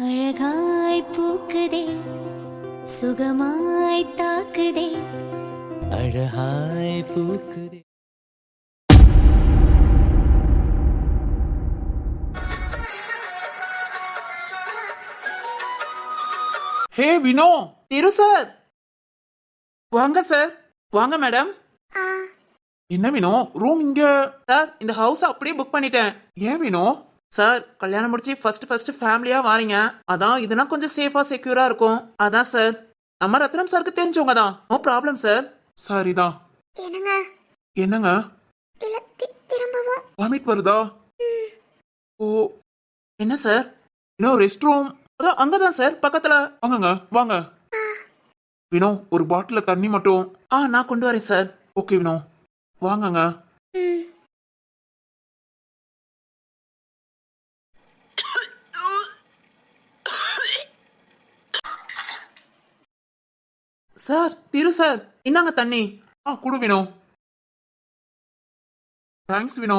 அழகாய் பூக்குதே சுகமாய் தாக்குதே அழகாய் பூக்குதே. ஹே வினோ, திரு சார் வாங்க சார். வாங்க மேடம். என்ன வினோ, ரூம் இங்க? சார் இந்த ஹவுஸ் அப்படியே புக் பண்ணிட்டேன். ஏன் வினோ? சார் கல்யாணம் முடிச்சு ஃபர்ஸ்ட் ஃபேமிலியா வாரீங்க, அதான் இதுனா கொஞ்சம் சேஃபா செக்யூரா இருக்கும், அதான் சார். நம்ம ரத்னம் சாருக்கு தெரிஞ்சவங்க தான், நோ ப்ராப்ளம் சார். சரிதான். என்னங்க என்னங்க? இல்ல திரும்பவும் வாமிட் வருதா? ஓ, என்ன சார்? இன்னும் ரெஸ்ட் ரூம் அங்கதான் சார், பக்கத்துல. வாங்கங்க வாங்க. வினோ, ஒரு பாட்டில தண்ணி மட்டும். நான் கொண்டு வரேன் சார். ஓகே வினோ, வாங்கங்க. சார், திரு சார், இந்தாங்க தண்ணி. குடு Vino. Thanks Vino.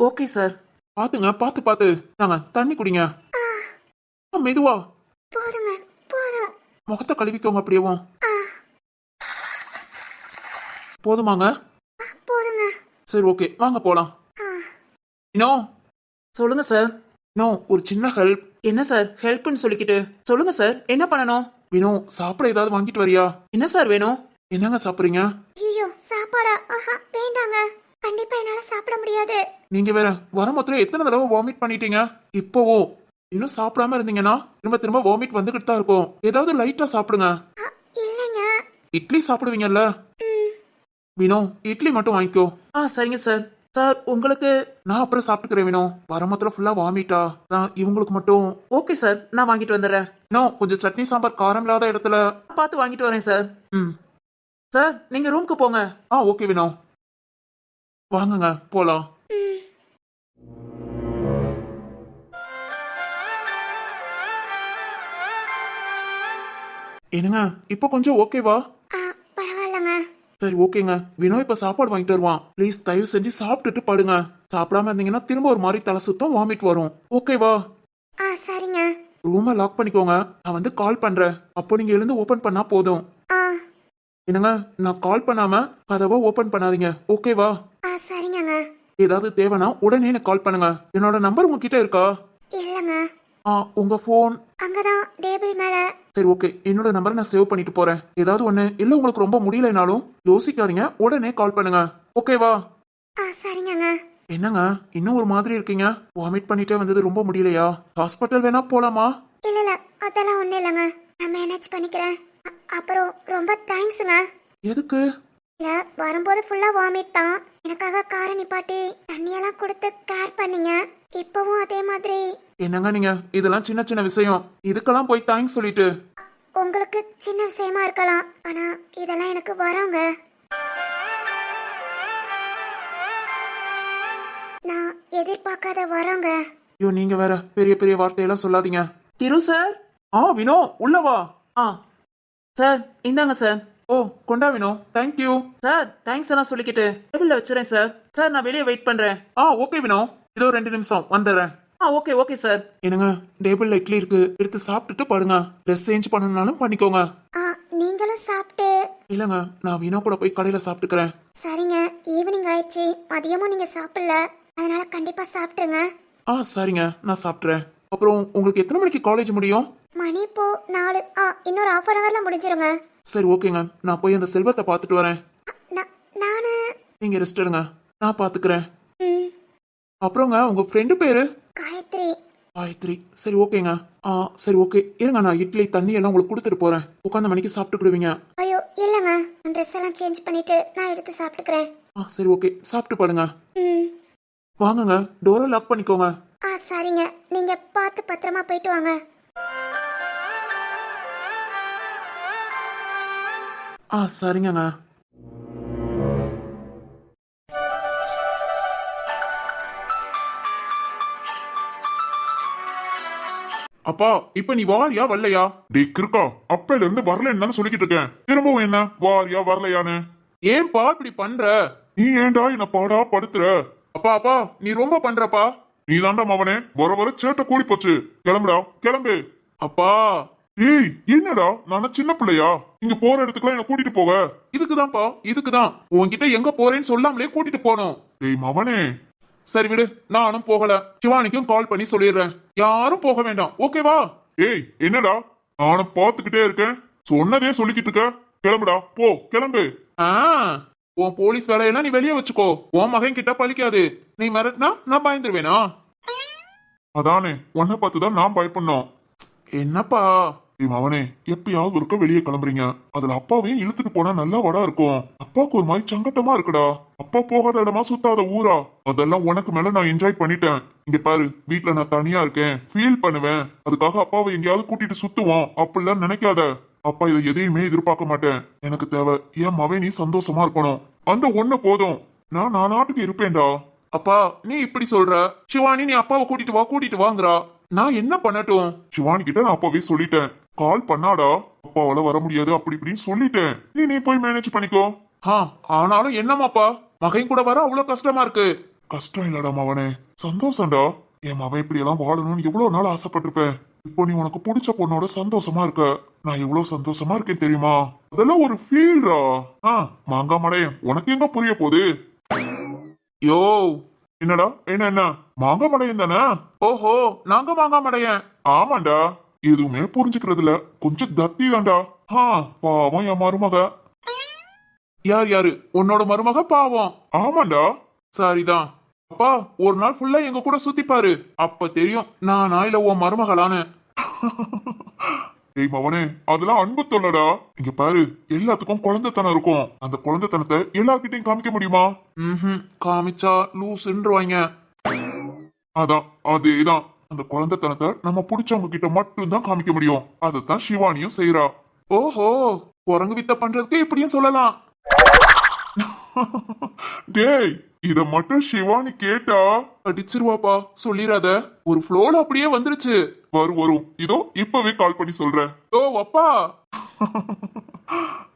Okay sir. பாத்துங்க, பாத்து நாங்க தண்ணி குடிங்க. மெதுவா. போதுங்க போதும். முகத்தை கழுவிக்கோங்க அப்படியேவும். போதுமாங்க? போதுங்க. சரி ஓகே, வாங்க போலாம். வினோ. சொல்லுங்க சார். வினோ, ஒரு சின்ன ஹெல்ப். என்ன சார் ஹெல்ப்னு சொல்லிக்கிட்டு? சொல்லுங்க சார், என்ன பண்ணணும்? வினோ, சாப்பிட ஏதாவது வாங்கிட்டு வரியா? என்ன சார் வேணும்? என்னங்க சாப்பிடுறீங்க? ஐயோ, சாப்பாடா? வேண்டாங்க, கண்டிப்பா என்னால சாப்பிட முடியாது. நீங்க வேற வர மொத்தம் எத்தனை தடவை வாமிட் பண்ணிட்டீங்க? இப்போவோ இன்னும் சாப்பிடாம இருந்தீங்கன்னா திரும்ப திரும்ப வாமிட் வந்துகிட்டு தான் இருக்கும். ஏதாவது லைட்டா சாப்பிடுங்க. இல்லைங்க. இட்லி சாப்பிடுவீங்கல்ல? வினோ, இட்லி மட்டும் வாங்கிக்கோ. சரிங்க சார். சார் உங்களுக்கு நான் அப்புறம் சாப்பிட்டுக்கிறேன். வினோ, வர மொத்தம் ஃபுல்லா வாமிட்டா தான், இவங்களுக்கு மட்டும். ஓகே சார், நான் வாங்கிட்டு வந்துடுறேன். வினோ, கொஞ்சம் சட்னி சாம்பார் காரம் இல்லாத இடத்துல பார்த்து வாங்கிட்டு வரேன் சார். சார், நீங்க ரூமுக்கு போங்க. ஓகே வினோ, வாங்குங்க போலாம். என்னங்க, இப்போ கொஞ்சம் ஓகேவா? பரவாயில்லங்க. சரி ஓகேங்க. வினோ இப்ப சாப்பாடு வாங்கிட்டு வருவான். ப்ளீஸ் தயவு செஞ்சு சாப்பிட்டுட்டு படுங்க. சாப்பிடாம இருந்தீங்கன்னா திரும்ப ஒரு மாதிரி தலை சுத்தம், வாமிட் வரும். ஓகேவா? சரிங்க. ரூமை லாக் பண்ணிக்கோங்க. நான் வந்து கால் பண்றேன், அப்போ நீங்க எழுந்து ஓபன் பண்ணா போதும். என்னங்க, நான் கால் பண்ணாம கதவை ஓபன் பண்ணாதீங்க. ஓகேவா? சரிங்க. ஏதாவது தேவைன்னா உடனே எனக்கு கால் பண்ணுங்க. என்னோட நம்பர் உங்ககிட்ட இருக்கா? இல்லங்க. உங்க போன் அங்கதான் டேபிள் மேல. சரி ஓகே, என்னோட நம்பரை நான் சேவ் பண்ணிட்டு போறேன். ஏதாவது ஒண்ணு இல்ல உங்களுக்கு ரொம்ப முடியலனாலும் யோசிக்காதீங்க, உடனே கால் பண்ணுங்க. ஓகேவா? சரிங்க. என்னங்க, இன்னும் ஒரு மாதிரி இருக்கீங்க? வாமிட் பண்ணிட்டே வந்தது ரொம்ப முடியலையா? ஹாஸ்பிட்டல் வேணா போலாமா? இல்ல அதெல்லாம் ஒண்ணு இல்லங்க, நான் மேனேஜ் பண்ணிக்கிறேன். அப்புறம் ரொம்ப தேங்க்ஸ்ங்க. எதுக்கு? இல்ல, வரும்போது ஃபுல்லா வாமிட் தான், எனக்காக காரை நிப்பாட்டி தண்ணியெல்லாம் கொடுத்து கேர் பண்ணீங்க. இப்பவும் அதே மாதிரி. என்னங்க நீங்க, இதெல்லாம் சின்ன சின்ன விஷயம், இதுக்கெல்லாம் போய் தேங்க்ஸ் சொல்லிட்டு. உங்களுக்கு சின்ன விஷயமா இருக்கலாம், ஆனா இதெல்லாம் எனக்கு வரோங்க. நான் எதிர்பார்க்காத வரோங்க. ஐயோ, நீங்க வேற பெரிய பெரிய வார்த்தையெல்லாம் சொல்லாதீங்க. திரு சார். வினோ, உள்ள வா. சார் இந்தாங்க சார். கொண்டா வினோ. Thank you sir. தேங்க்ஸ் எல்லாம் சொல்லிக்கிட்டு டேபிள்ல வச்சுறேன் சார். சார், நான் வெளியே வெயிட் பண்றேன். ஓகே வினோ, இதோ 2 நிமிஷம் வந்துடுறேன். Okay sir. என்னங்க, டேபிள்ல இட்லி இருக்கு, எடுத்து சாப்பிட்டுட்டு படுங்க. ட்ரெஸ் சேஞ்ச் பண்ணணும்னாலும் பண்ணிக்கோங்க. நீங்களும் சாப்பிட்டு. இல்லங்க, நான் வினோ கூட போய் கடையில சாப்பிட்டுக்கிறேன். சரிங்க, ஈவினிங் ஆயிடுச்சு, மதியமும் நீங்க சாப்பிடல, அதனால கண்டிப்பா சாப்பிட்டுருங்க. சரிங்க, நான் சாப்பிட்றேன். அப்புறம் உங்களுக்கு எத்தனை மணிக்கு காலேஜ் முடியும்? மணி இப்போ 4. இன்னொரு 1/2 hourல முடிஞ்சிருங்க. சரி ஓகேங்க, நான் போய் அந்த செல்வத்தை பார்த்துட்டு வரேன். நானு. நீங்க ரெஸ்ட் எடுங்க, நான் பாத்துக்கிறேன். அப்புறங்க, உங்க ஃப்ரெண்டு பேரு? காயத்ரி. காயத்ரி. சரி ஓகேங்க. சரி ஓகே, இருங்க, நான் இட்லி தண்ணி எல்லாம் உங்களுக்கு கொடுத்துட்டு போறேன். உட்காந்த மணிக்கு சாப்பிட்டுக்கிடுவீங்க. ஐயோ இல்லங்க, ட்ரெஸ் எல்லாம் சேஞ்ச் பண்ணிட்டு நான் எடுத்து சாப்பிட்டுக்கிறேன். சரி ஓகே, சாப்பிட்டு பாடுங்க. வாங்குங்க, டோரை லாக் பண்ணிக்கோங்க. சரிங்க, நீங்க பார்த்து பத்திரமா போயிட்டு வாங்க. சரிங்கங்க. அப்பா, இப்ப நீ வாரியா வரலையா? டேய் கிறுக்கா, அப்பையில இருந்து வரலன்னு சொல்லிக்கிட்டு இருக்கேன். திரும்பவும் என்ன வாரியா வரலையான்னு? ஏன்பா இப்படி பண்ற? நீ ஏன்டா என்ன பாடா படுத்துற? அப்பா நீ ரொம்ப பண்றப்பா. நீ தாண்டா மவனே, வர வர சேட்டை கூடி போச்சு. கிளம்புடா கிளம்பு. அப்பா ஏய் என்னடா நான் சின்ன பிள்ளையா இங்க போற இடத்துக்குலாம் என்ன கூட்டிட்டு போக? இதுக்குதான்ப்பா இதுக்குதான் உன்கிட்ட எங்க போறேன்னு சொல்லாமலே கூட்டிட்டு போனோம். டேய் மவனே, சரி விடு, நானும் போகல. சிவானிக்கும் கால் பண்ணி சொல்லிடுறேன். யாரும் போக வேண்டாம், ஓகேவா? ஏய் என்னடா நானும் பாத்துக்கிட்டே இருக்கேன், சொன்னதே சொல்லிக்கிட்டு இருக்க. கிளம்புடா, போ கிளம்பு. ஆ, உன் போலீஸ் வேலையெல்லாம் நீ வெளியே வச்சுக்கோ. உன் மகன் கிட்ட பழிக்காது. நீ மிரட்டினா நான் பயந்துருவேனா? அதானே உன்னை பார்த்துதான் நான் பயப்படணும். என்னப்பா? ஏய் மவனே, எப்பயாவது ஒருக்க வெளியே கிளம்புறீங்க, அதுல அப்பாவையும் இழுத்துட்டு போனா நல்லா வடா இருக்கும். அப்பாவுக்கு ஒரு மாதிரி சங்கட்டமா இருக்குடா. அப்பா போகாத இடமா சுத்தாத ஊரா, அதெல்லாம் உனக்கு மேல நான் என்ஜாய் பண்ணிட்டேன். இங்க பாரு, வீட்ல நான் தனியா இருக்கேன், ஃபீல் பண்ணுவேன். அதுக்காக அப்பாவை எங்கேயாவது கூட்டிட்டு சுத்துவோம் அப்படிலாம் நினைக்காத. அப்பா இதை எதையுமே எதிர்பார்க்க மாட்டேன். எனக்கு தேவை என் மவன் நீ சந்தோஷமா இருக்கணும். அந்த ஒண்ணு போதும். நான் நாட்டுக்கு இருப்பேன்டா. அப்பா நீ இப்படி சொல்ற. சிவானி நீ அப்பாவை கூட்டிட்டு வாங்குறா. நான் என்ன பண்ணட்டும்? சிவானி கிட்ட நான் அப்பவே சொல்லிட்டேன், கால் பண்ணாடா, அப்பாவால வர முடியாது அப்படி இப்படின்னு சொல்லிட்டேன். நீ போய் மேனேஜ் பண்ணிக்கோ. ஆனாலும் என்னமாப்பா, மகன் கூட வர அவ்வளவு கஷ்டமா இருக்கு. கஷ்டம் இல்லடா மவனே, சந்தோஷம்டா. என் மவன் இப்படி எல்லாம் வாழணும்னு எவ்வளவு நாள் ஆசைப்பட்டிருப்பேன். இப்போ நீ உனக்கு பிடிச்ச பொண்ணோட சந்தோஷமா இருக்க. நான் எவ்வளவு சந்தோஷமா இருக்கேன் தெரியுமா? அதெல்லாம் ஒரு ஃபீல்டா. மாங்கா மடையன் உனக்கு எங்க புரிய போகுது? யோ என்னடா என்ன மாங்கா மடையன் தானே? ஓஹோ, நாங்க வாங்க மடையன். ஆமாண்டா, எதுவுமே புரிஞ்சுக்கிறதுல கொஞ்சம் தத்தி தான்டா. பாவம் என் மருமக. யாரு உன்னோட மருமக? பாவம். ஆமாண்டா. சரிதான். அப்பா ஒரு நாள் ஃபுல்லா எங்க கூட சுத்தி பாரு, அப்ப தெரியும் நான் இல்ல உன் மருமகளான்னு. ஏய் மவனே, அதெல்லாம் அன்பு தொல்லடா. இங்க பாரு, எல்லாத்துக்கும் குழந்தைத்தனம் இருக்கும். அந்த குழந்தைத்தனத்தை எல்லார்கிட்டையும் காமிக்க முடியுமா? காமிச்சா லூசுன்றுவாங்க. அதான் அதேதான். அந்த குழந்தைத்தனத்தை நம்ம பிடிச்சவங்க கிட்ட மட்டும்தான் காமிக்க முடியும். அதைத்தான் சிவானியும் செய்யறா. ஓஹோ, குரங்கு வித்த பண்றதுக்கு இப்படியும் சொல்லலாம். டேய், இத மட்டும் சிவானி கேட்டா அடிச்சிருவாப்பா, சொல்லிராத. ஒரு ஃப்ளோல அப்படியே வந்துருச்சு. வரும் இதோ இப்பவே கால் பண்ணி சொல்றேன். ஓ அப்பா.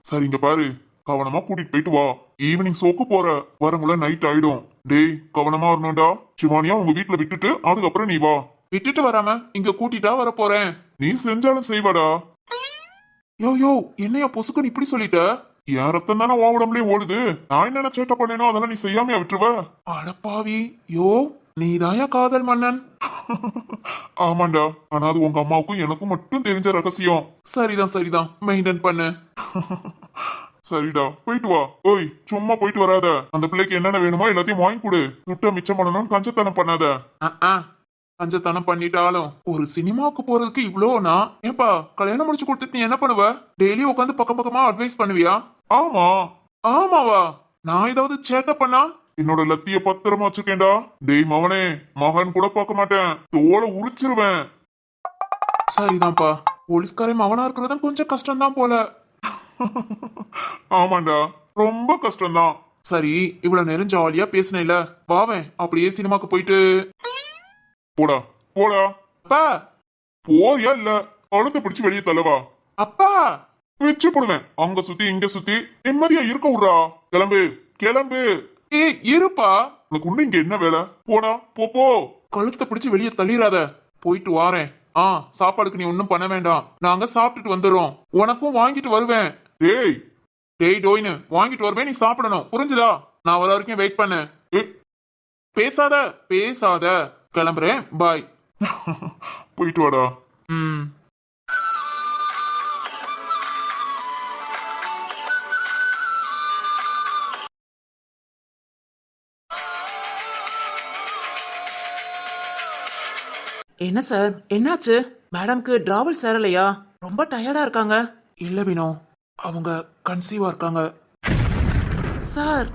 சரிங்க பாரு, கவனமா கூட்டிட்டு போயிட்டு வா. ஈவினிங் ஷோக்கு போற, வரங்குள்ள நைட் ஆயிடும். டேய் கவனமா வரணும்டா. சிவானியா உங்க வீட்டுல விட்டுட்டு அதுக்கப்புறம் நீ வா. விட்டுட்டு வராம இங்க கூட்டிட்டா வர போறேன். நீ செஞ்சாலும் செய்வாடா. யோ என்னையா பொசுக்குன்னு இப்படி சொல்லிட்ட? என் ரத்தம் தானே உன் உடம்புலயே ஓடுது. நான் என்ன சேட்டை பண்ணேனோ அதெல்லாம் நீ செய்யாமையா விட்டுருவ? அடப்பாவி, யோ நீதாயா காதல் மன்னன். ஆமாண்டா, ஆனா அது உங்க அம்மாவுக்கும் எனக்கும் மட்டும் தெரிஞ்ச ரகசியம். சரிதான் மெயின்டைன் பண்ணு. சரிடா, போயிட்டு வா. ஓய் சும்மா போயிட்டு வராத. அந்த பிள்ளைக்கு என்னென்ன வேணுமோ எல்லாத்தையும் வாங்கி கொடு. துட்ட மிச்சம் பண்ணணும்னு கஞ்சத்தனம் பண்ணாத. கஞ்சத்தனம் பண்ணிட்டாலும் ஒரு சினிமாவுக்கு போறதுக்கு இவ்வளோனா? ஏப்பா கல்யாணம் முடிச்சு கொடுத்துட்டு நீ என்ன பண்ணுவ? டெய்லி உட்காந்து பக்கம் பக்கமா அட்வைஸ் பண்ணுவியா? ஆமா. ஆமாவா? நான் ஏதாவது சேட்டை பண்ணா? என்னோட லத்திய பத்திரமா வச்சிருக்கேன்டா. டேய் மவனே, மகன் கூட பார்க்க மாட்டேன், தோலை உரிச்சிருவேன். சரிதான்ப்பா, போலீஸ்காரன் அவனா இருக்கிறது கொஞ்சம் கஷ்டம்தான் போல. ஆமாண்டா, ரொம்ப கஷ்டம்தான். சரி, இவ்வளவு நேரம் ஜாலியா பேசினேல, வாவேன் அப்படியே சினிமாக்கு போயிட்டு. போடா போடா. அப்பா. போயா இல்ல அழுத்த பிடிச்சு வெளியே தள்ளவா? அப்பா. வச்சு போடுவேன். அங்க சுத்தி இங்க சுத்தி நிம்மதியா இருக்க விடுறா. கிளம்பு கிளம்பு. இருப்பா. உனக்கு இன்னும் இங்க என்ன வேலை? போடா போ. கழுத்தை பிடிச்சு வெளியே தள்ளிராத. போயிட்டு வாரேன். சாப்பாடுக்கு நீ ஒன்னும் பண்ண வேண்டாம், நாங்க சாப்பிட்டுட்டு வந்துடுறோம். உனக்கும் வாங்கிட்டு வருவேன். டேய் டோயின்னு வாங்கிட்டு வருவேன், நீ சாப்பிடணும், புரிஞ்சுதா? நான் வர வரைக்கும் வெயிட் பண்ணு. பேசாத. கிளம்புறேன், பாய். போயிட்டு வாடா. என்ன சார், என்னாச்சு? மேடம்க்கு டிராவல் சேரலையா? ரொம்ப டயர்டா இருக்காங்க. இல்ல வினோ, அவங்க கன்சீவா இருக்காங்க. சார்.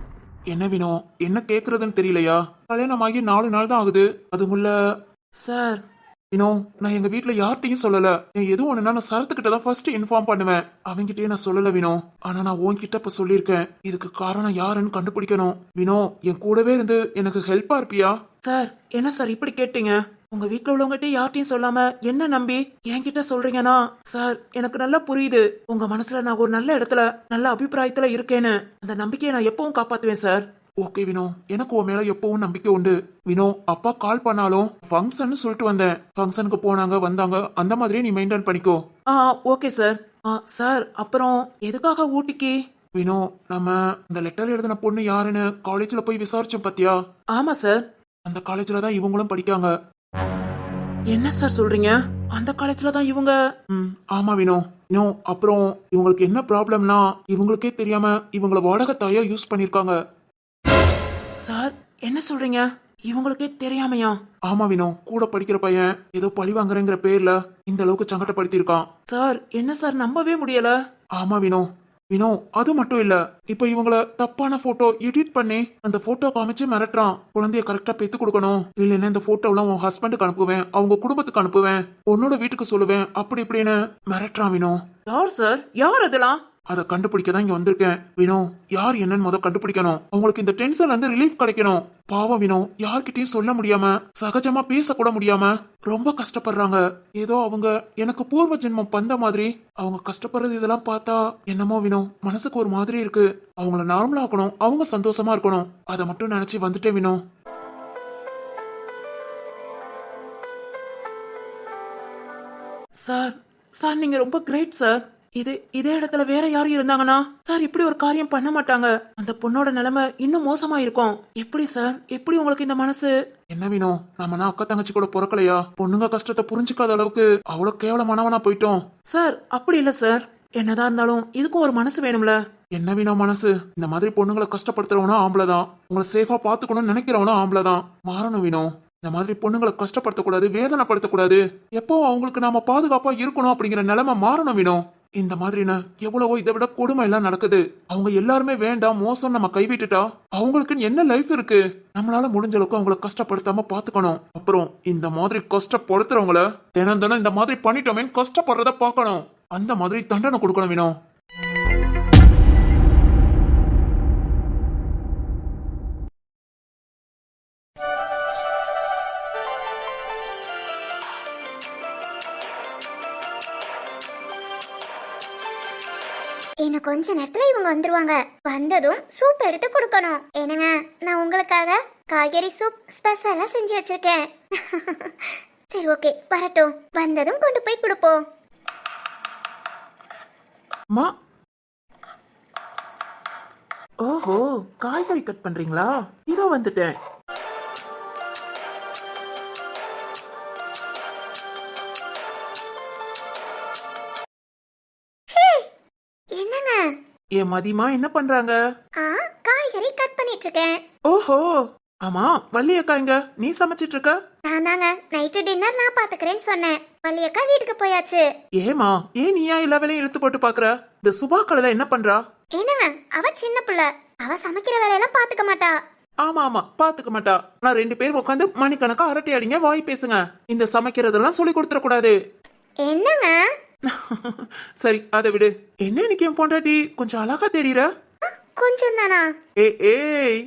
என்ன வினோ, என்ன கேக்குறதுன்னு தெரியலையா? கல்யாணம் ஆகி 4 நாள் தான் ஆகுது. அதுக்குள்ள சார். வினோ, நான் எங்க வீட்டுல யார்கிட்டையும் சொல்லல. எதுவும் ஒண்ணுனா நான் சரத்துக்கிட்ட தான் ஃபர்ஸ்ட் இன்ஃபார்ம் பண்ணுவேன். அவங்கிட்டயே நான் சொல்லல வினோ. ஆனா நான் உன்கிட்ட இப்ப சொல்லியிருக்கேன். இதுக்கு காரணம் யாருன்னு கண்டுபிடிக்கணும். வினோ, என் கூடவே இருந்து எனக்கு ஹெல்ப்பா இருப்பியா? சார், என்ன சார் இப்படி கேட்டீங்க? உங்க வீட்டுல உள்ளவங்ககிட்ட யார்ட்டையும் சொல்லாம என்ன நம்பி என்கிட்ட சொல்றீங்கன்னா? சார், எனக்கு நல்லா புரியுது உங்க மனசுல நான் ஒரு நல்ல இடத்துல நல்ல அபிப்பிராயத்துல இருக்கேன்னு. அந்த நம்பிக்கையை நான் எப்பவும் காப்பாத்துவேன் சார். ஓகே வினோ, எனக்கு உன் மேல எப்பவும் நம்பிக்கை உண்டு. வினோ, அப்பா கால் பண்ணாலும் ஃபங்க்ஷன் சொல்லிட்டு வந்தேன். ஃபங்க்ஷனுக்கு போனாங்க வந்தாங்க, அந்த மாதிரியே நீ மெயின்டைன் பண்ணிக்கோ. Okay sir. சார் அப்புறம் எதுக்காக ஊட்டிக்கு? வினோ, நம்ம இந்த லெட்டர் எழுதின பொண்ணு யாருன்னு காலேஜ்ல போய் விசாரிச்சோம் பாத்தியா? ஆமா சார். அந்த காலேஜ்ல தான் இவங்களும் படிக்காங்க. என்ன சார் சொல்றீங்க? அந்த காலேஜ்ல தான் இவங்க? ஆமா வினோ. வினோ, அப்புறம் இவங்களுக்கு என்ன ப்ராப்ளம்னா இவங்களுக்கே தெரியாம இவங்கள வாடகை தாயா யூஸ் பண்ணிருக்காங்க. சார் என்ன சொல்றீங்க? இவங்களுக்கே தெரியாமையா? ஆமா வினோ, கூட படிக்கிற பையன் ஏதோ பழி வாங்குறேங்கிற பேர்ல இந்த அளவுக்கு சங்கடப்படுத்திருக்கான். சார் என்ன சார் நம்பவே முடியல. ஆமா வினோ. வினோ, அது மட்டும் இல்ல, இப்ப இவங்கள தப்பான போட்டோ எடிட் பண்ணி அந்த போட்டோ காமிச்சு மிரட்டுறான். குழந்தைய கரெக்டா பெத்து கொடுக்கணும், இல்லைன்னா இந்த போட்டோ எல்லாம் உன் ஹஸ்பண்டுக்கு அனுப்புவேன், அவங்க குடும்பத்துக்கு அனுப்புவேன், உன்னோட வீட்டுக்கு சொல்லுவேன், அப்படி இப்படின்னு மிரட்டுறான் வினோ. யார் சார்? யார் அதெல்லாம்? அதை கண்டுபிடிக்க தான் இங்க வந்திருக்கேன் வினோ. யார் என்னன்னு முத கண்டுபிடிக்கணும். அவங்களுக்கு இந்த டென்ஷன்ல இருந்து ரிலீஃப் கிடைக்கணும். பாவம் வினோ, யார்கிட்டயும் சொல்ல முடியாம, சகஜமா பேச கூட முடியாம ரொம்ப கஷ்டப்படுறாங்க. ஏதோ அவங்க எனக்கு பூர்வ ஜென்மம் பந்த மாதிரி அவங்க கஷ்டப்படுறது இதெல்லாம் பார்த்தா என்னமோ வினோ, மனசுக்கு ஒரு மாதிரி இருக்கு. அவங்கள நார்மலா ஆக்கணும், அவங்க சந்தோஷமா இருக்கணும், அதை மட்டும் நினைச்சு வந்துட்டேன் வினோ. சார் சார் நீங்க ரொம்ப கிரேட் சார். இதே இடத்துல வேற யாரும் இருந்தாங்கன்னா சார் இப்படி ஒரு காரியம் பண்ண மாட்டாங்க. அந்த பொண்ணோட நிலைமை இன்னும் மோசமா இருக்கும். எப்படி சார், எப்படி உங்களுக்கு இந்த மனசு? என்ன வினோ, நம்மனா அக்கா தங்கச்சி கூட பிறக்கலையா? பொண்ணுங்க கஷ்டத்தை புரிஞ்சுக்காத அளவுக்கு அவ்வளவு கேவலமானவனா போயிட்டோம். சார் அப்படி இல்ல சார். என்னதான் இருந்தாலும் இதுக்கும் ஒரு மனசு வேணும்ல. என்ன வினோ மனசு? இந்த மாதிரி பொண்ணுங்களை கஷ்டப்படுத்துறவனா ஆம்பளைதான், உங்களை சேஃபா பாத்துக்கணும்னு நினைக்கிறவனா ஆம்பளைதான். மாறணும் வினோ. இந்த மாதிரி பொண்ணுங்களை கஷ்டப்படுத்தக்கூடாது, வேதனைப்படுத்தக்கூடாது, எப்போ அவங்களுக்கு நாம பாதுகாப்பா இருக்கணும் அப்படிங்கிற நிலைமை மாறணும் வினோ. இந்த மாதிரினா எவ்வளவோ இதை விட கொடுமை எல்லாம் நடக்குது. அவங்க எல்லாருமே வேண்டாம் மோசம் நம்ம கைவிட்டுட்டா அவங்களுக்கு என்ன லைஃப் இருக்கு? நம்மளால முடிஞ்ச அளவுக்கு அவங்கள கஷ்டப்படுத்தாம பாத்துக்கணும். அப்புறம் இந்த மாதிரி கஷ்டப்படுத்துறவங்கள தினம் தினம் இந்த மாதிரி பண்ணிட்டோமே கஷ்டப்படுறத பாக்கணும். அந்த மாதிரி தண்டனை கொடுக்கணும் வினோ. இன்னும் கொஞ்ச நேரத்துல இவங்க வந்துருவாங்க. வந்ததும் சூப் எடுத்து கொடுக்கணும். என்னங்க, நான் உங்களுக்காக காய்கறி சூப் ஸ்பெஷலா செஞ்சு வச்சிருக்கேன். சரி ஓகே, வரட்டும். வந்ததும் கொண்டு போய் கொடுப்போம். மா, ஓஹோ, காய்கறி கட் பண்றீங்களா? இதோ வந்துட்டேன். என்னங்க? என் மதிமா என்ன பண்றாங்க? காய்கறி கட் பண்ணிட்டு இருக்கேன். ஓஹோ, ஆமா வள்ளி அக்கா எங்க? நீ சமைச்சிட்டு இருக்க? நான் தாங்க நைட்டு டின்னர் நான் பாத்துக்கிறேன்னு சொன்னேன். வள்ளியக்கா வீட்டுக்கு போயாச்சு. ஏமா, ஏன் நீயா எல்லா வேலையும் இழுத்து போட்டு பாக்குற? இந்த சுபா கழுதை என்ன பண்றா? என்னங்க, அவ சின்ன பிள்ளை, அவ சமைக்கிற வேலையெல்லாம் பாத்துக்க மாட்டா. ஆமா ஆமா, பாத்துக்க மாட்டா. நான் 2 பேரும் உட்காந்து மணிக்கணக்கா அரட்டை அடிங்க, வாய் பேசுங்க. இந்த சமைக்கிறதெல்லாம் சொல்லி கொடுத்துட கூடாது. என்னங்க? சரி அதை விடு. என்ன இன்னைக்கு என் பொண்டாட்டி கொஞ்சம் அழகா தெரியற? கொஞ்சம் தானா? ஏய்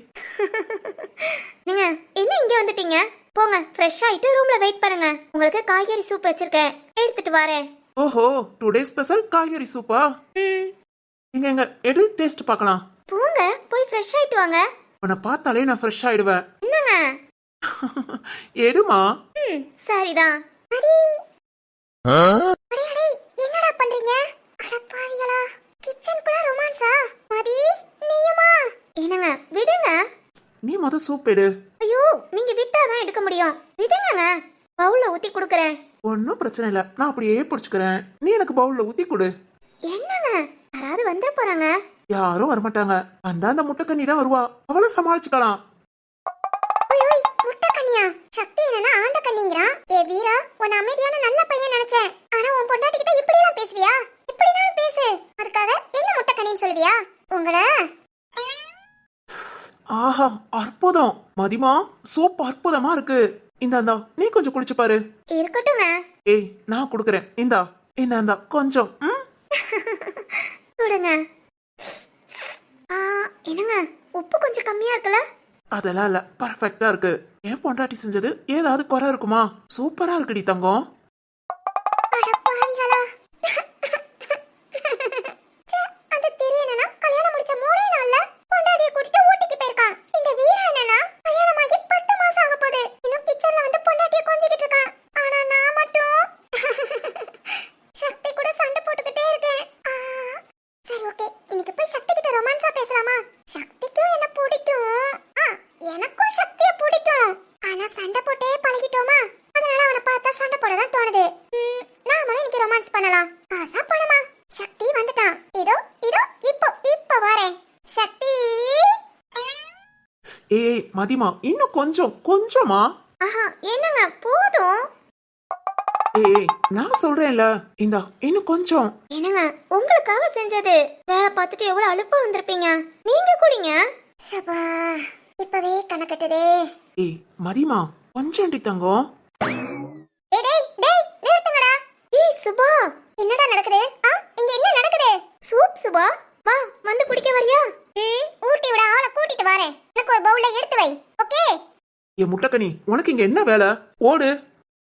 நீங்க என்ன இங்க வந்துட்டீங்க? போங்க, ஃப்ரெஷ் ஆயிட்டு ரூம்ல வெயிட் பண்ணுங்க. உங்களுக்கு காய்கறி சூப் வச்சிருக்கேன், எடுத்துட்டு வரேன். ஓஹோ, டுடே ஸ்பெஷல் காய்கறி சூப்பா? எங்க எங்க எடு, டேஸ்ட் பார்க்கலாம். போங்க, போய் ஃப்ரெஷ் ஆயிட்டு வாங்க. உன்னை பார்த்தாலே நான் ஃப்ரெஷ் ஆயிடுவேன். என்னங்க? எடுமா. சரிதான். என்னடா பண்றீங்க? அட பாவிகளா, கிச்சனுக்குள்ள ரொமான்ஸா? மதி, நீயுமா? என்னங்க, விடுங்க. நீ முத சூப் எடு. ஐயோ, நீங்க விட்டாதான் எடுக்க முடியும். விடுங்க, பவுல்ல ஊத்தி குடுக்கறேன். ஒன்னும் பிரச்சனை இல்ல, நான் அப்படியே புடிச்சுக்கிறேன். நீ எனக்கு பவுல்ல ஊத்தி கொடு. என்னங்க, யாராவது வந்துட போறாங்க? யாரும் வரமாட்டாங்க. அந்த முட்டைக்கண்ணி தான் வருவா, அவளை சமாளிச்சுக்கலாம். முட்டைக்கண்ணியா? சக்தி என்னன்னா ஆண்ட கண்ணிங்கறான். ஏ வீரா, உன்னை அமைதியான நல்ல பையன் நினைச்சேன். ஆனா உன் பொண்டாட்டி கிட்ட இப்படி எல்லாம் பேசுவியா? இப்படினாலும் பேசு. அதுக்காக என்ன முட்டைக்கண்ணின்னு சொல்லுவியா? உங்கள ஆஹா, அற்புதம். மதிமா, சூப் அற்புதமா இருக்கு. இந்தா நீ கொஞ்சம் குடிச்சு பாரு. இருக்கட்டுங்க. ஏய், நான் குடுக்கறேன். இந்தா கொஞ்சம். கொடுங்க. என்னங்க, உப்பு கொஞ்சம் கம்மியா இருக்குல்ல? அதெல்லாம் இல்ல, பர்ஃபெக்ட்டா இருக்கு. என் பொண்டாட்டி செஞ்சது ஏதாவது குறை இருக்குமா? சூப்பரா இருக்குடி தங்கம். அட பாவிகளா. அந்த தெரியனா கல்யாணம் முடிச்ச 3 நாள்ல பொண்டாட்டியை கூட்டிட்டு ஊட்டிக்கு போயிருக்கான். பண்ணலாம். காசா பணமா? சக்தி வந்துட்டான். இதோ இதோ இப்போ வரேன். சக்தி. ஏய் மதிமா, இன்னும் கொஞ்சமா. ஆஹா, என்னங்க போதும். ஏய் நான் சொல்றேன்ல, இந்தா இன்னும் கொஞ்சம். என்னங்க உங்களுக்காக செஞ்சது. வேலை பார்த்துட்டு எவ்வளவு அலுப்பா வந்திருப்பீங்க. நீங்க குடிங்க. சபா, இப்பவே கணக்கட்டுதே. ஏய் மதிமா, கொஞ்சம்டி தங்கம். டேய் நிறுத்துங்கடா. ஏய் சுபா, என்னடா நடக்குது? இங்க என்ன நடக்குது? சூப் சுபா, வா வந்து குடிக்க வரியா? ஊட்டி விட ஆளை கூட்டிட்டு வரேன். எனக்கு ஒரு பவுல்ல எடுத்து வை. ஓகே? ஏ முட்டக்கனி, உனக்கு இங்க என்ன வேலை? ஓடு.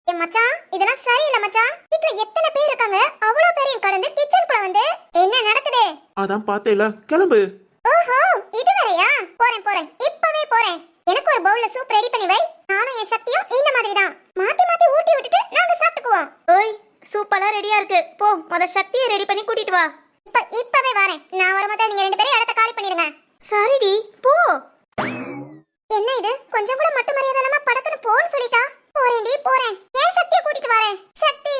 ஏ மச்சான், இதெல்லாம் சரியில்லை மச்சான். வீட்ல எத்தனை பேர் இருக்காங்க? அவ்வளவு பேரையும் கடந்து கிச்சனுக்குள்ள வந்து என்ன நடக்குது? அதான் பார்த்தேல, கிளம்பு. ஓஹோ, இது வேறயா? போறேன் இப்பவே போறேன். எனக்கு ஒரு பவுல்ல சூப் ரெடி பண்ணி வை. நானும் என் சக்தியும் இந்த மாதிரி தான் மாத்தி ஊட்டி விட்டுட்டு நாங்க சாப்பிட்டுக்குவோம். ஓய், சூப் எல்லாம் ரெடியா இருக்கு. போ, முத சக்தியை ரெடி பண்ணி கூட்டிட்டு வா. இப்பவே வரேன். நான் வரும்போது நீங்க ரெண்டு பேரும் இடத்த காலி பண்ணிடுங்க. சரிடி, போ. என்ன இது? கொஞ்சம் கூட மட்டும் மரியாதை இல்லாம படக்குன்னு போன்னு சொல்லிட்டா. போறேன். ஏன் சக்தியை கூட்டிட்டு வரேன். சக்தி.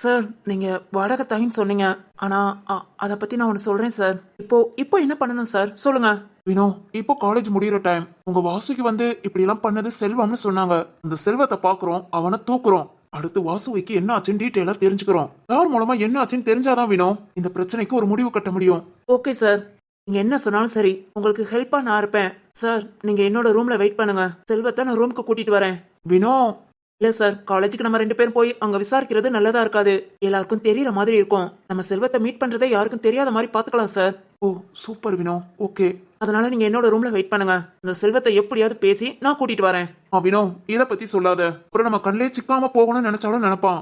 சார், நீங்க வாடகை தாயின்னு சொன்னீங்க. ஆனா அத பத்தி நான் ஒன்னு சொல்றேன் சார். இப்போ என்ன பண்ணணும் சார், சொல்லுங்க. வினோ, இப்போ காலேஜ் முடியிற டைம். உங்க வாசுக்கு வந்து இப்படி எல்லாம் பண்ணது செல்வம்னு சொன்னாங்க. அந்த செல்வத்தை பாக்குறோம், அவனை தூக்குறோம். அடுத்து வாசுவிக்கு என்ன ஆச்சுன்னு டீட்டெயிலா தெரிஞ்சுக்கிறோம். யார் மூலமா என்ன ஆச்சுன்னு தெரிஞ்சாதான் வினோ இந்த பிரச்சனைக்கு ஒரு முடிவு கட்ட முடியும். ஓகே சார், நீங்க என்ன சொன்னாலும் சரி, உங்களுக்கு ஹெல்ப்பா நான் இருப்பேன். சார், நீங்க என்னோட ரூம்ல வெயிட் பண்ணுங்க. செல்வத்தை நான் ரூமுக்கு கூட்டிட்டு வரேன். வினோ, இல்ல சார், காலேஜுக்கு நம்ம 2 பேரும் போய் அங்க விசாரிக்கிறது நல்லதா இருக்காது. எல்லாருக்கும் தெரியற மாதிரி இருக்கும். நம்ம செல்வத்தை மீட் பண்றதை யாருக்கும் தெரியாத மாதிரி பாத்துக்கலாம் சார். ஓ சூப்பர் வினோ, ஓகே. அதனால நீங்க என்னோட ரூம்ல வெயிட் பண்ணுங்க. இந்த செல்வத்தை எப்படியாவது பேசி நான் கூட்டிட்டு வரேன். வினோ, இத பத்தி சொல்லாத. அப்புறம் நம்ம கண்ணிலே சிக்காம போகணும்னு நினைச்சாலும் நினைப்பான்.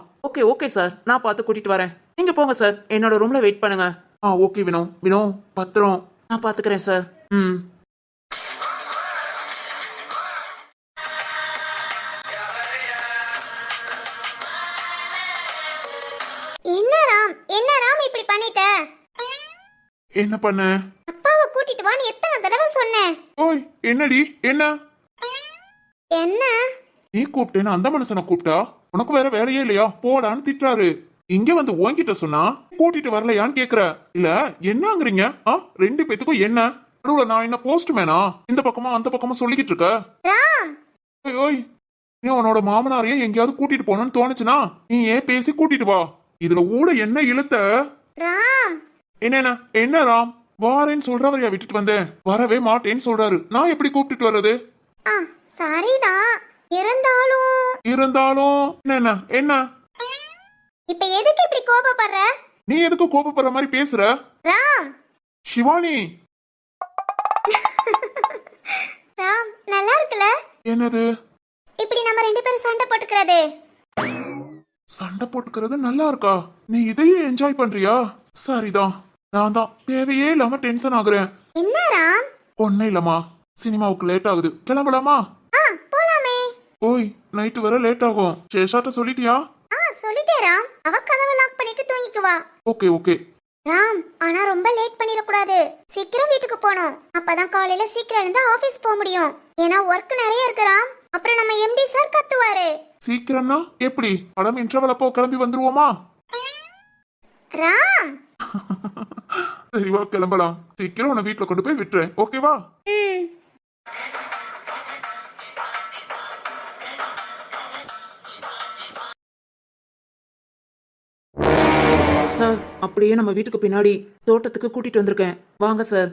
ஓகே சார், நான் பார்த்து கூட்டிட்டு வரேன். நீங்க போங்க சார், என்னோட ரூம்ல வெயிட் பண்ணுங்க. ஓகே வினோ பத்திரம். நான் பாத்துக்கிறேன் சார். என்ன ராம் இப்படி பண்ணிட்ட? என்ன பண்ண? அப்பாவை கூட்டிட்டு வான்னு எத்தனை தடவை சொன்னேன். ஓய், என்னடி? என்ன நீ கூப்பிட்டேன்னு அந்த மனுஷனை கூப்பிட்டா? உனக்கு வேற வேலையே இல்லையா? போடான்னு திட்டாரு. இங்க வந்து உன்கிட்ட சொன்னா கூட்டிட்டு வரலையான்னு கேக்குற. இல்ல என்னங்கறீங்க? 2 பேத்துக்கும் என்ன நடுவுல? நான் என்ன போஸ்ட்மேனா? இந்த பக்கமா அந்த பக்கமா சொல்லிக்கிட்டு இருக்க? ராம், ஓய், நீ உன்னோட மாமனாரையும் எங்கேயாவது கூட்டிட்டு போகணும்னு தோணுச்சுன்னா நீ ஏன் பேசி கூட்டிட்டு வா. இதுல ஊட என்ன இழுத்த? ராம், என்ன ராம்? வாரேன்னு சொல்றவரையா விட்டுட்டு வந்தேன். வரவே மாட்டேன்னு சொல்றாரு. நான் எப்படி கூப்பிட்டுட்டு வர்றது? சரிதான். இருந்தாலும் என்ன இப்ப எதுக்கு இப்படி கோபப்படுற? நீ எதுக்கு கோபப்படுற மாதிரி பேசுற? ராம், சிவானி. ராம், நல்லா இருக்குல்ல? என்னது இப்படி நம்ம 2 பேரும் சண்டை போட்டுக்கிறது? சண்டை போட்டுக்கிறது நல்லா இருக்கா? நீ இதையே என்ஜாய் பண்றியா? சரிதான், நான் தான் தேவையே இல்லாம டென்ஷன் ஆகுறேன். என்ன ராம்? ஒன்னும் இல்லம்மா, சினிமாவுக்கு லேட் ஆகுது, கிளம்பலாமா? போலாமே. ஓய், நைட்டு வர லேட் ஆகும். சேஷாட்ட சொல்லிட்டியா? சொல்லிட்டேன் ராம். அவ கதவை லாக் பண்ணிட்டு தூங்கிக்குவா. ஓகே. ராம், ஆனா ரொம்ப லேட் பண்ணிட கூடாது. சீக்கிரம் வீட்டுக்கு போகணும். அப்பதான் காலையில சீக்கிரம் இருந்து ஆபீஸ் போக முடியும். ஏன்னா ஒர்க் நிறைய இருக்கு ராம். அப்புறம் நம்ம எம்டி சார் கத்துவாரு. சீக்கிரம்னா எப்படி? படம் இன்டர்வல் அப்போ கிளம்பி வந்துருவோமா? ராம், சரிவா, கிளம்பலாம். சீக்கிரம் உன்னை வீட்டுல கொண்டு போய் விட்டுறேன். ஓகேவா? சார், அப்படியே நம்ம வீட்டுக்கு பின்னாடி தோட்டத்துக்கு கூட்டிட்டு வந்திருக்கேன். வாங்க சார்.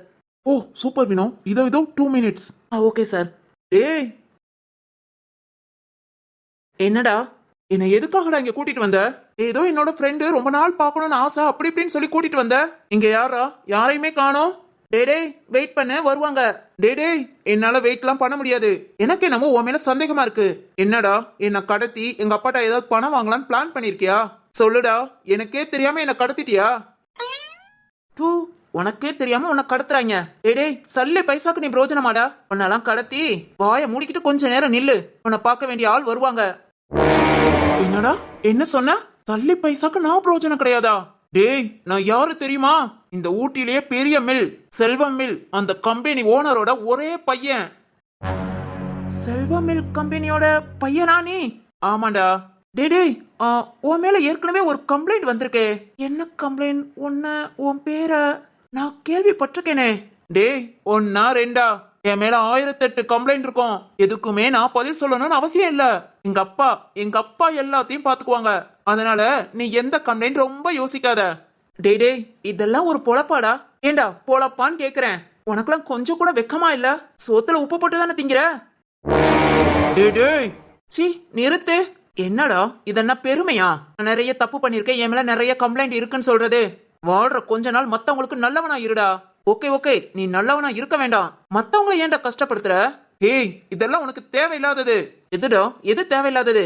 ஓ சூப்பர் வினோ. இதோ 2 மினிட்ஸ். Okay sir. டேய், என்னடா? என்ன எதுக்காகடா இங்க கூட்டிட்டு வந்த? ஏதோ என்னோட ஃப்ரெண்டு ரொம்ப நாள் பார்க்கணும்னு ஆசை அப்படி இப்படின்னு சொல்லி கூட்டிட்டு வந்த. இங்க யாரையுமே காணோம். டேய் வெயிட் பண்ண, வருவாங்க. டேய் என்னால வெயிட்லாம் பண்ண முடியாது. எனக்கு என்னமோ உன் மேல சந்தேகமா இருக்கு. என்னடா, என்ன கடத்தி எங்க அப்பாட்ட ஏதாவது பணம் வாங்கலான்னு பிளான் பண்ணிருக்கியா? சொல்லுடா, எனக்கே தெரியாம என்ன கடத்திட்டியா? தூ, உனக்கே தெரியாம உன்னை கடத்துறாங்க. டேய் சல்லே பைசாக்கு நீ பிரோஜனமாடா? உன்னெல்லாம் கடத்தி வாய மூடிக்கிட்டு கொஞ்ச நேரம் நில்லு. உன்னை பார்க்க வேண்டிய ஆள் வருவாங்க. என்னடா என்ன சொன்ன? தள்ளி பைசாக்கு நான் பிரோஜனம் கிடையாதா? டேய், நான் யாரு தெரியுமா? இந்த ஊட்டிலேயே பெரிய மில், செல்வம் மில், அந்த கம்பெனி ஓனரோட ஒரே பையன். செல்வா மில்க் கம்பெனியோட பையனா நீ? ஆமாண்டா. டேய் உன் மேல ஏற்கனவே ஒரு கம்ப்ளைண்ட் வந்திருக்கே. என்ன கம்ப்ளைண்ட்? உன் பேரை நான் கேள்விப்பட்டிருக்கேனே. டேய் ஒன்னா ரெண்டா? என் மேல 1008 கம்ப்ளைண்ட் இருக்கும். எதுக்குமே நான் பதில் சொல்லணும்னு அவசியம் இல்ல. எங்க அப்பா எல்லாத்தையும் பாத்துக்குவாங்க. அதனால நீ எந்த கம்ப்ளைண்ட் ரொம்ப யோசிக்காத. டேய் இதெல்லாம் ஒரு பொழப்பாடா? ஏண்டா பொழப்பான்னு கேக்குறேன். உனக்கெல்லாம் கொஞ்சம் கூட வெக்கமா இல்ல? சோத்துல உப்பு போட்டு தானே திங்கிற? டேய் சி நிறுத்து. என்னடா இதென்ன பெருமையா? நான் நிறைய தப்பு பண்ணிருக்கேன், என் மேல நிறைய கம்ப்ளைண்ட் இருக்குன்னு சொல்றது. வாழ்ற கொஞ்ச நாள் மத்தவங்களுக்கு நல்லவனா இருடா. ஓகே நீ நல்லவனா இருக்க வேண்டாம். மத்தவங்களை ஏன்டா கஷ்டப்படுத்துற? ஏய் இதெல்லாம் உனக்கு தேவையில்லாதது. எதுடா எது தேவையில்லாதது?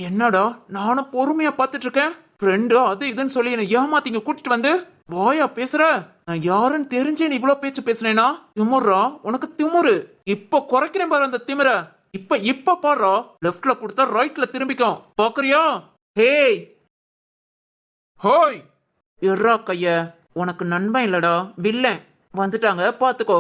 என்னடா நானும் பொறுமையா பாத்துட்டு இருக்கேன். ஃப்ரெண்டு அது இதுன்னு சொல்லி என்ன ஏமாத்திங்க கூட்டிட்டு வந்து வாயா பேசுற? நான் யாருன்னு தெரிஞ்சே நீ இவ்வளவு பேச்சு பேசுனேனா? திமுறா உனக்கு திமுரு. இப்ப குறைக்கிறேன் பாரு அந்த திமிர. இப்ப பாடுறா. லெஃப்ட்ல கொடுத்தா ரைட்ல திரும்பிக்கும். பாக்குறியா? ஹேய் ஹோய் எர்ரா கைய. உனக்கு நண்பன் இல்லடா வில்லன். வந்துட்டாங்க பாத்துக்கோ.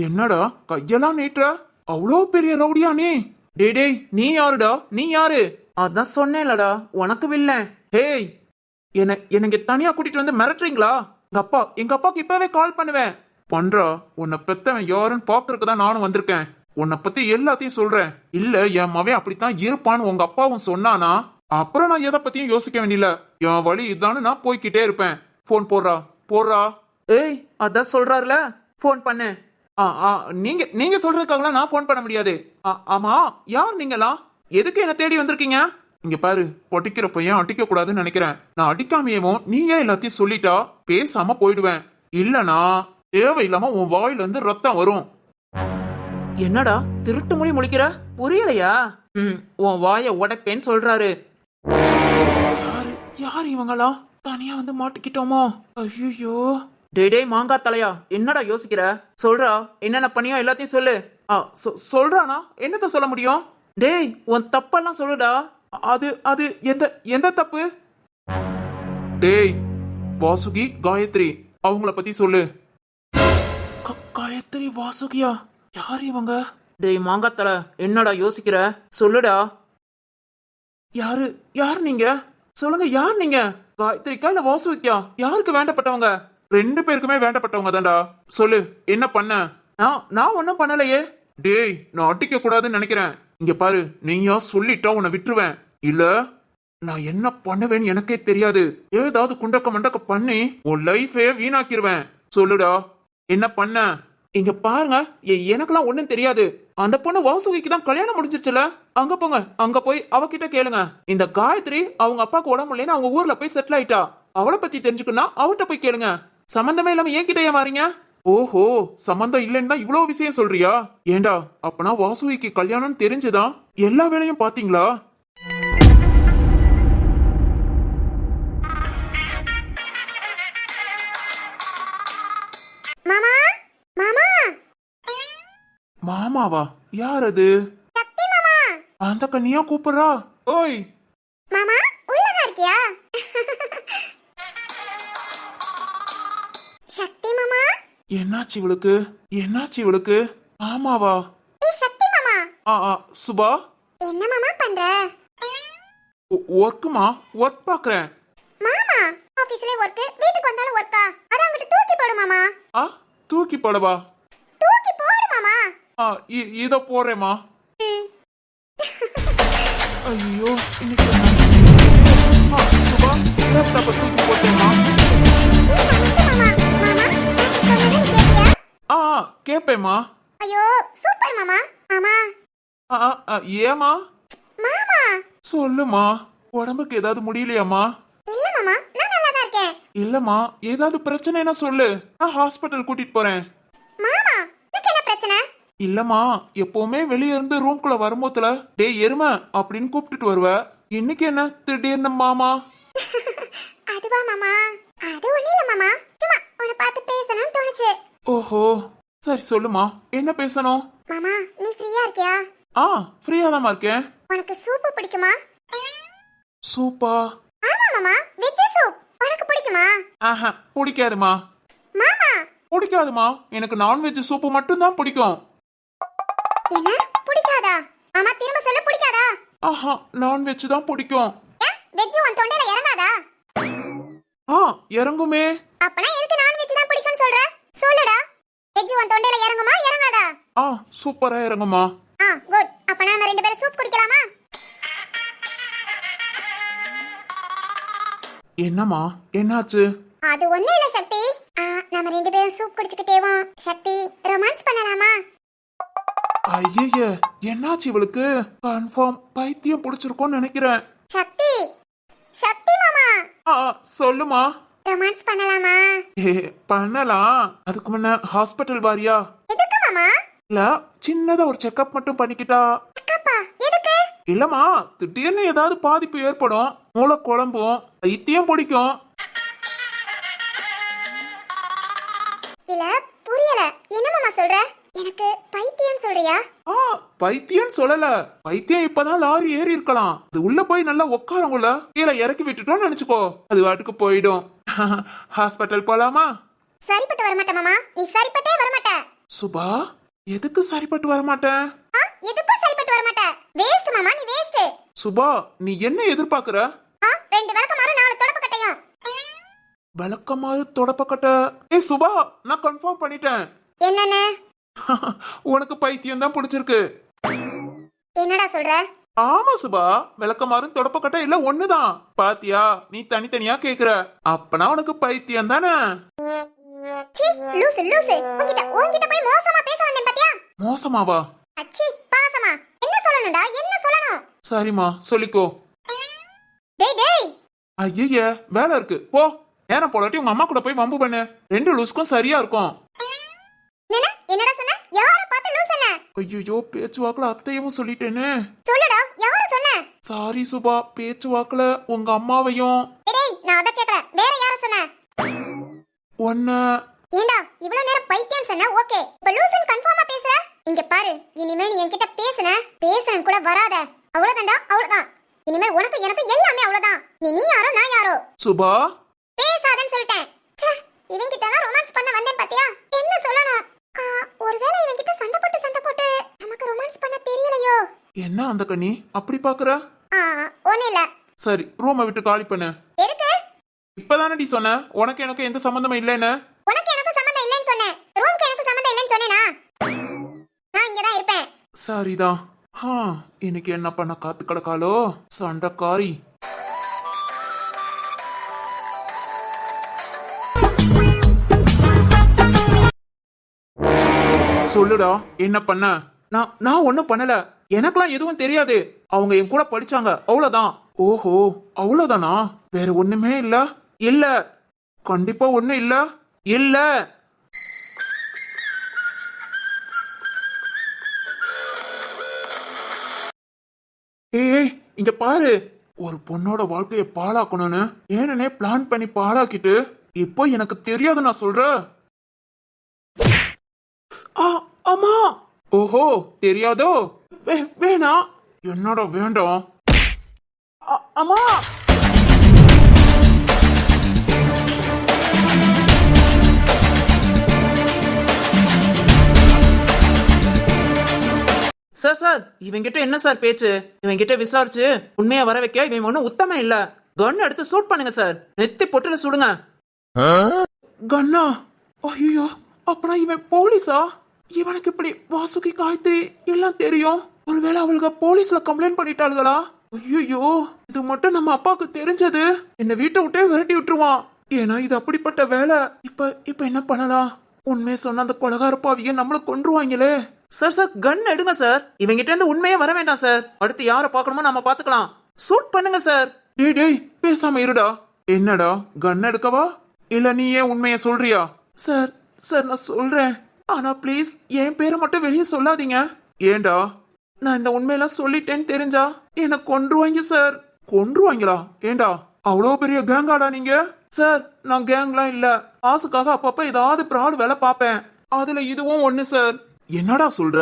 என்னடா கையெல்லாம் நீட்டுற? அவ்வளோ பெரிய ரவுடியா நீ? டேய் நீ யாருடா? நீ யாரு? அதான் சொன்னேன்லடா உனக்கு வில்லன். ஹேய் எனக்கு தனியா கூட்டிட்டு வந்து மிரட்டுறீங்களா? எங்க அப்பாக்கு இப்பவே கால் பண்ணுவேன். பண்றா. உன்னை பெத்தவன் யாருன்னு பாக்குறதுக்கு தான் நானும் வந்திருக்கேன். உன்னை பத்தி எல்லாத்தையும் சொல்றேன். இல்ல என் மவன் அப்படித்தான் இருப்பான்னு உங்க அப்பாவும் சொன்னானா அப்புறம் நான் எதை பத்தியும் யோசிக்க வேண்டியல. என் வழி இதான்னு நான் போய்கிட்டே இருப்பேன். போன் போடுறா. ஏய் அதான் சொல்றாருல போன் பண்ணு. நீங்க சொல்றதுக்காகலாம் நான் போன் பண்ண முடியாது. ஆமா யார் நீங்களா? எதுக்கு என்ன தேடி வந்திருக்கீங்க? இங்க பாரு, பொட்டிக்கிற பையன் அடிக்க கூடாதுன்னு நினைக்கிறேன். நான் அடிக்காமையவும் நீயே எல்லாத்தையும் சொல்லிட்டா பேசாம போயிடுவேன். இல்லனா தேவையில்லாம உன் வாயில இருந்து ரத்தம் வரும். என்னடா திருட்டு மொழி முழிக்கிற? புரியலையா? உன் வாய உடைப்பேன்னு சொல்றாரு. யார் இவங்களா? தனியா வந்து மாட்டிக்கிட்டோமோ? ஐயோ. டேய் மாங்கா தலையா, என்னடா யோசிக்கிற? சொல்றா, என்னென்ன பண்ணியோ எல்லாத்தையும் சொல்லு. சொல்றானா? என்னத்த சொல்ல முடியும்? டேய் உன் தப்பெல்லாம் சொல்லுடா. அது எந்த தப்பு? டேய் வாசுகி காயத்ரி அவங்கள பத்தி சொல்லு. காயத்ரி வாசுகியா? யார் இவங்க? டேய் மாங்காத்தல என்னடா யோசிக்கிற? சொல்லுடா. யாரு நீங்க? சொல்லுங்க யார் நீங்க? காயத்ரிக்கா இல்ல வாசுகிக்கா? யாருக்கு வேண்டப்பட்டவங்க? 2 பேருக்குமே வேண்டப்பட்டவங்க தான்டா. சொல்லு என்ன பண்ண? நான் ஒன்னும் பண்ணலையே. டேய் நான் அடிக்க கூடாதுன்னு நினைக்கிறேன். இங்க பாரு, நீயா சொல்லிட்டா உன்னை விட்டுருவேன். இல்ல நான் என்ன பண்ணுவேன்னு எனக்கே தெரியாது. ஏதாவது குண்டக்க மண்டக்க பண்ணி உன் லைஃபே வீணாக்கிருவேன். சொல்லுடா என்ன பண்ண? இங்க பாருங்க, எனக்கெல்லாம் ஒண்ணும் தெரியாது. அந்த பொண்ணு வாசுகிக்கு தான் கல்யாணம் முடிஞ்சிருச்சுல. அங்க போங்க, அங்க போய் அவகிட்ட கேளுங்க. இந்த காயத்ரி அவங்க அப்பாக்கு உடம்பு இல்லைன்னு அவங்க ஊர்ல போய் செட்டில் ஆயிட்டா. அவளை பத்தி தெரிஞ்சுக்கணும் அவட்ட போய் கேளுங்க. சம்பந்தமே இல்லாம என்கிட்ட ஏன் வாரீங்க? ஓஹோ சம்பந்தம் இல்லைன்னு தான் இவ்வளவு விஷயம் சொல்றியா? ஏண்டா அப்பனா வாசுகிக்கு கல்யாணம் தெரிஞ்சுதான் எல்லா வேலையும் பாத்தீங்களா? மாமா மாமா மாமாவா? யார் அது? சக்தி மாமா. அந்த கண்ணியா கூப்பிடுறா? ஓய் மாமா உள்ளதா இருக்கியா? சக்தி மாமா. என்னாச்சு இவளுக்கு? ஆமாவா? ஏய் சக்தி மாமா. சுபா என்ன மாமா பண்ற? ஒர்க் பாக்குறேன். மாமா ஆபீஸ்ல வர்க், வீட்டுக்கு வந்தாலும் வர்க்கா? அத அங்கிட்டு தூக்கி போடு மாமா. தூக்கி போடவா? தூக்கி போடு மாமா. இத போறேமா. ஐயோ இன்னைக்கு சுபா லேப்டாப்ப தூக்கி போட்டேமா. கேப்பேமா. ஐயோ சூப்பர் மாமா. மாமா ஏமா? மாமா சொல்லுமா. உடம்புக்கு ஏதாவது முடியலையாமா? இல்ல மாமா, நான் நல்லா தான் இருக்கேன். இல்லம்மா ஏதாவது பிரச்சனைனா சொல்லு, நான் ஹாஸ்பிட்டல் கூட்டிட்டு போறேன். மாமா உனக்கு என்ன பிரச்சனை? இல்லம்மா எப்பவுமே வெளிய இருந்து ரூம்குள்ள வரும்போதுல டேய் எருமை அப்படின்னு கூப்பிட்டுட்டு வருவ. இன்னைக்கு என்ன திடீர்னு மாமா? அதுவா மாமா? அது ஒண்ணு இல்ல மாமா, சும்மா உன்னை பார்த்து பேசணும்னு தோணுச்சு. ஓஹோ சரி சொல்லுமா, என்ன பேசணும்? மாமா நீ ஃப்ரீயா இருக்கியா? ஃப்ரீயா தான் இருக்கேன். உனக்கு சூப்பு பிடிக்குமா? சூப்பா? ஆமா மாமா, வெஜ் சூப். உனக்கு பிடிக்குமா? ஆஹா பிடிக்காதுமா. மாமா பிடிக்காதுமா, எனக்கு நான்வெஜ் சூப்பு மட்டும் தான் பிடிக்கும். என்ன பிடிக்காதா? மாமா திரும்ப சொல்ல பிடிக்காதா? ஆஹா நான்வெஜ் தான் பிடிக்கும். ஏன் வெஜ் உன் தொண்டையில இறங்காதா? ஆ இறங்குமே. அப்பனா எதுக்கு நான்வெஜ் தான் பிடிக்கும்னு சொல்ற? சொல்லுடா. வெஜ் உன் தொண்டையில இறங்குமா இறங்காதா? ஆ சூப்பரா இறங்குமா. குட். அப்பனா நம்ம ரெண்டு பேரும் சூப் குடிக்கலாமா? என்னம்மா என்னாச்சு? அது ஒண்ணு இல்ல சக்தி. நம்ம ரெண்டு பேரும் சூப் குடிச்சுக்கிட்டேவோம் சக்தி ரொமான்ஸ் பண்ணலாமா? ஐய என்னாச்சு இவளுக்கு? கன்ஃபார்ம் பைத்தியம் பிடிச்சிருக்கோன்னு நினைக்கிறேன். சக்தி சக்தி மாமா ஆ சொல்லுமா. ரொமான்ஸ் பண்ணலாமா? ஏ பண்ணலாம். அதுக்கு முன்ன ஹாஸ்பிட்டல் வாரியா? எதுக்கு மாமா? இல்ல சின்னதா ஒரு செக்கப் மட்டும் பண்ணிக்கிட்டா. அக்காப்பா எதுக்கு? இல்லம்மா திடீர்னு ஏதாவது பாதிப்பு ஏற்படும், மூளை குழம்பும், பைத்தியம் பிடிக்கும். இல்ல புரியல. என்ன மாமா சொல்ற? எனக்கு பைத்தியம் சொல்றியா? ஆ பைத்தியம் சொல்லல. பைத்தியம் இப்பதான் லாரி ஏறி இருக்கலாம். அது உள்ள போய் நல்லா உட்காரங்குள்ள கீழே இறக்கி விட்டுட்டோம்னு நினைச்சுக்கோ, அது வாட்டுக்கு போயிடும். ஹாஸ்பிட்டல் போலாமா? சரிப்பட்டு வர மாட்டே மாமா. நீ சரிப்பட்டே வர மாட்ட. சுபா எதுக்கு சரிப்பட்டு வர மாட்டேன்? எதுக்கும் சரிப்பட்டு வர மாட்ட. வேஸ்ட் மாமா, நீ வேஸ்ட். சுபா நீ என்ன எதிர்பார்க்கற? ரெண்டு விளக்கமாறு 4 தொடப்பக்கட்டையும். விளக்கமாறு தொடப்பக்கட்ட. ஏ சுபா நான் கன்ஃபார்ம் பண்ணிட்டேன். என்னன்னு? உனக்கு பைத்தியம் தான் பிடிச்சிருக்கு. என்னடா சொல்ற? ஆமா சுபா, விளக்கமாறும் தொடப்பக்கட்ட இல்ல ஒண்ணுதான். பாத்தியா, நீ தனித்தனியா கேக்குற. அப்பனா உனக்கு பைத்தியம் தானே? சீ லூசு லூசு. உன்கிட்ட போய் மோசமா பேச வந்தேன் பாத்தியா? மோசமாவா? அச்சி பாசமா. என்ன சொல்லணும்டா? என்ன சொல்லணும்? சரிம்மா சொல்லிக்கோ. டேய் டேய். ஐய வேலை இருக்கு போ. நேரம் போலாட்டி உங்க அம்மா கூட போய் வம்பு பண்ணு. 2 லூஸ்க்கும் சரியா இருக்கும். என்னடா சொன்ன? யார பார்த்து லூசுன? ஐயோ பேச்சுவாக்குல அத்தையும் சொல்லிட்டேனே. சொல்லுடா, யார சொன்ன? சாரி சுபா, பேச்சுவாக்குல உங்க அம்மாவையும். டேய் நான் அத கேக்குறேன். வேற யார சொன்ன? ஒன்ன. ஏண்டா இவ்வளவு நேரம் பைத்தியம் சொன்ன ஓகே. இப்ப லூசுன்னு கன்ஃபார்மா பேசுற? இங்க பாரு, இனிமே நீ என்கிட்ட பேசணும் கூட வராத. அவ்வளவுதான்டா, அவ்வளவுதான். இனிமே உனக்கு எனக்கு எல்லாமே அவ்வளவுதான். நீ யாரோ நான் யாரோ. சுபா பேசாதன்னு சொல்லிட்டேன். ச்சே, இவன்கிட்ட நான் ரொமான்ஸ் பண்ண வந்தேன் பாத்தியா? என்ன சொல்லணும்? ஒருவேளை இவன்கிட்ட சண்டை போட்டு நமக்கு ரொமான்ஸ் பண்ண தெரியலையோ? என்ன அந்த கண்ணி அப்படி பாக்குற? ஒண்ணு இல்ல. சரி ரூமை விட்டு காலி பண்ணு. எதுக்கு? இப்பதானடி சொன்ன உனக்கு எனக்கு எந்த சம்பந்தமும் இல்லைன்னு. உனக்கு எனக்கு சம்பந்தம் இல்லைன்னு சொன்னேன். ரூம்க்கு எனக்கு சம்பந்தம் இல்லைன்னு சொன்னேனா? நான் இங்க தான் இருப்பேன். சரிதான். இன்னைக்கு என்ன பண்ண காத்து கிடக்காலோ சண்டைக்காரி. சொல்லுடா என்ன பண்ண? நான் ஒண்ணும் பண்ணல. எனக்கெல்லாம் எதுவும் தெரியாது. அவங்க என் கூட படிச்சாங்க அவ்வளவுதான். ஓஹோ அவ்வளவுதானா? வேற ஒண்ணுமே இல்ல? இல்ல கண்டிப்பா ஒண்ணும் இல்ல. இல்ல ஏய் இங்க பாரு, ஒரு பொண்ணோட வாழ்க்கைய பாழாக்கணும்னு ஏனே பிளான் பண்ணி பாழாக்கிட்டு இப்போ எனக்கு தெரியாது நான் சொல்ற. ஆமா. ஓஹோ தெரியாதோ? வேணா. என்னடா வேண்டாம்? அம்மா சார் இவங்கிட்ட என்ன சார் பேச்சு? இவங்கிட்ட விசாரிச்சு உண்மையா வர வைக்க இவன் ஒண்ணும் உத்தம இல்ல. கன் எடுத்து சூட் பண்ணுங்க சார். நெத்தி பொட்டுல சுடுங்க. கண்ணா? ஐயோ அப்பனா இவன் போலீஸா? இவனுக்கு இப்படி வாசுகி காயத்ரி எல்லாம் தெரியும். ஒருவேளை அவளுக்கு போலீஸ்ல கம்ப்ளைண்ட் பண்ணிட்டாளுகளா? ஐயோ இது மட்டும் நம்ம அப்பாவுக்கு தெரிஞ்சது என்ன வீட்டை விட்டே விரட்டி விட்டுருவான். ஏன்னா இது அப்படிப்பட்ட வேலை. இப்ப என்ன பண்ணலாம்? உண்மையை சொன்ன அந்த கொலகார பாவிய நம்மள கொன்றுவாங்களே. சார் கன் எடுங்க சார். இவங்கிட்ட இருந்து உண்மையே வர வேண்டாம் சார். அடுத்து யார பாக்கணுமோ நம்ம பாத்துக்கலாம். சூட் பண்ணுங்க சார். டேய் பேசாம இருடா. என்னடா கன் எடுக்கவா இல்ல நீ ஏன் உண்மையை சொல்றியா? சார் நான் சொல்றேன். ஆனா ப்ளீஸ் என் பேரை மட்டும் வெளியே சொல்லாதீங்க. ஏண்டா நான் இந்த உண்மையெல்லாம் சொல்லிட்டேன்னு தெரிஞ்சா என்ன கொன்றுவாங்க சார். கொன்றுவாங்களா? ஏண்டா அவ்வளோ பெரிய கேங்காடா நீங்க? சார் நான் கேங்லாம் இல்ல. காசுக்காக அப்பப்ப ஏதாவது ப்ராடு வேலை பார்ப்பேன். அதுல இதுவும் ஒண்ணு சார். என்னடா சொல்ற?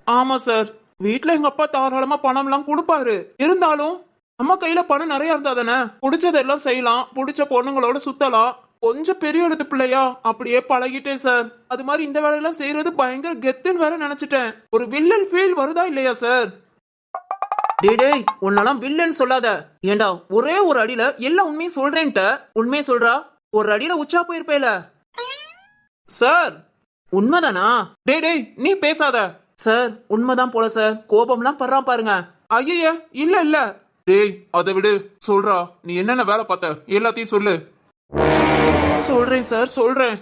ஆமா சார், வீட்டுல எங்க அப்பா தாராளமா பணம் எல்லாம் கொடுப்பாரு. இருந்தாலும் நம்ம கையில பணம் நிறைய இருந்தா தானே பிடிச்சதெல்லாம் செய்யலாம், பிடிச்ச பொண்ணுங்களோட சுத்தலாம். கொஞ்சம் பெரிய இடத்து பிள்ளையா அப்படியே பழகிட்டேன் சார். அது மாதிரி இந்த வேலையெல்லாம் செய்யறது பயங்கர கெத்துன்னு வேற நினைச்சிட்டேன். ஒரு வில்லன் ஃபீல் வருதா இல்லையா சார்? டேய் உன்னெல்லாம் வில்லன் சொல்லாத. ஏண்டா ஒரே ஒரு அடியில எல்லா உண்மையும் சொல்றேன்ட்ட உண்மையை சொல்றா. ஒரு அடியில உச்சா போயிருப்பேல சார். உண்மைதானா? டேய் நீ பேசாத சார். உண்மைதான் போல சார். கோபம்லாம் படுறான் பாருங்க. ஐய இல்ல இல்ல. டேய் அதை விடு, சொல்றா நீ என்னென்ன வேலை பார்த்த எல்லாத்தையும் சொல்லு. சொல்றேன் சார் சொல்றேன்.